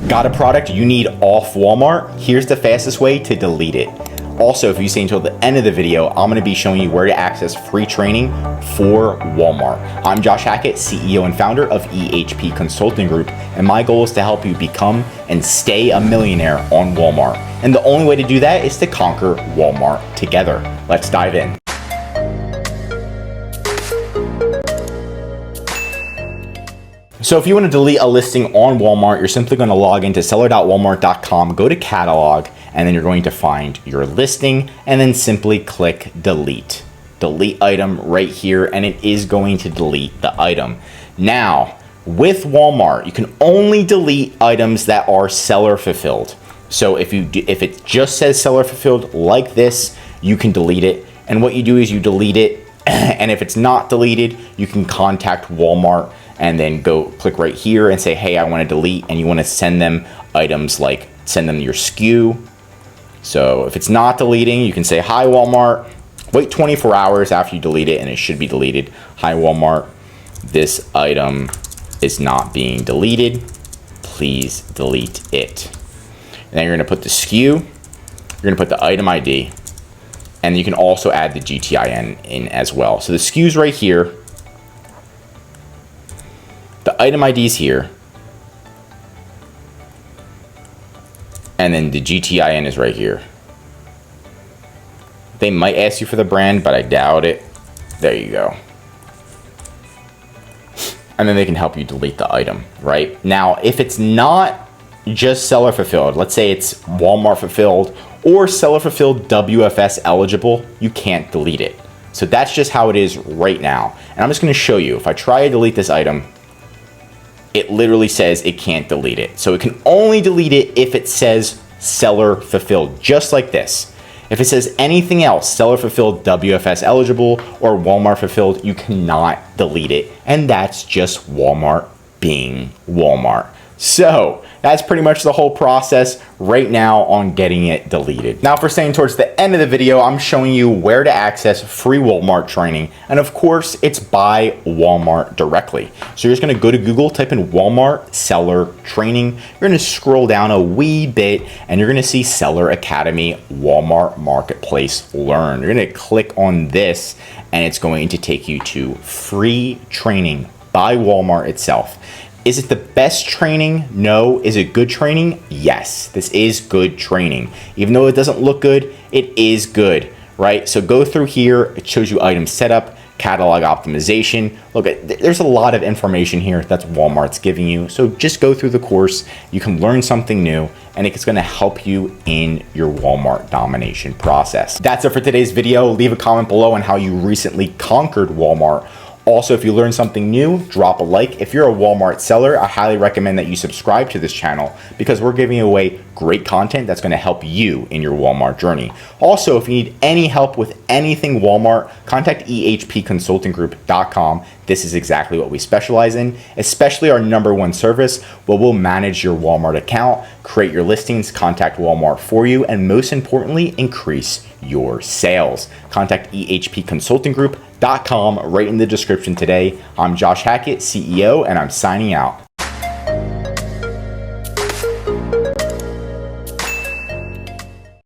Got a product you need off Walmart? Here's the fastest way to delete it. Also, if you stay until the end of the video, I'm going to be showing you where to access free training for Walmart. I'm Josh Hackett, CEO and founder of EHP Consulting Group, and my goal is to help you become and stay a millionaire on Walmart. And the only way to do that is to conquer Walmart together. Let's dive in. So if you want to delete a listing on Walmart, you're simply going to log into seller.walmart.com, go to catalog, and then you're going to find your listing and then simply click delete. Delete item right here, and it is going to delete the item. Now, with Walmart, you can only delete items that are seller fulfilled. So if it just says seller fulfilled like this, you can delete it. And what you do is you delete it, and if it's not deleted, you can contact Walmart and then go click right here and say, hey, I want to delete, and you want to send them items like send them your SKU. So if it's not deleting, you can say, hi Walmart, wait 24 hours after you delete it and it should be deleted. Hi Walmart, this item is not being deleted. Please delete it. And then you're going to put the SKU, you're going to put the item ID, and you can also add the GTIN in as well. So the SKU is right here. The item ID is here. And then the GTIN is right here. They might ask you for the brand, but I doubt it. There you go. And then they can help you delete the item, right? Now, if it's not just seller fulfilled, let's say it's Walmart fulfilled or seller fulfilled WFS eligible, you can't delete it. So that's just how it is right now. And I'm just going to show you. If I try to delete this item, it literally says it can't delete it. So it can only delete it if it says seller fulfilled, just like this. If it says anything else, seller fulfilled, WFS eligible, or Walmart fulfilled, you cannot delete it. And that's just Walmart being Walmart. So that's pretty much the whole process right now on getting it deleted. Now for staying towards the end of the video, I'm showing you where to access free Walmart training. And of course, it's by Walmart directly. So you're just gonna go to Google, type in Walmart seller training. You're gonna scroll down a wee bit and you're gonna see Seller Academy Walmart Marketplace Learn. You're gonna click on this and it's going to take you to free training by Walmart itself. Is it the best training? No. Is it good training? Yes, this is good training. Even though it doesn't look good, it is good, right? So go through here. It shows you item setup, catalog optimization. Look, there's a lot of information here that's Walmart's giving you. So just go through the course. You can learn something new and it's going to help you in your Walmart domination process. That's it for today's video. Leave a comment below on how you recently conquered Walmart. Also, if you learned something new, drop a like. If you're a Walmart seller, I highly recommend that you subscribe to this channel because we're giving away great content that's going to help you in your Walmart journey. Also, if you need any help with anything Walmart, contact ehpconsultinggroup.com. This is exactly what we specialize in, especially our #1 service where we'll manage your Walmart account, create your listings, contact Walmart for you, and most importantly, increase your sales. Contact ehpconsultinggroup.com right in the description today. I'm Josh Hackett, CEO, and I'm signing out.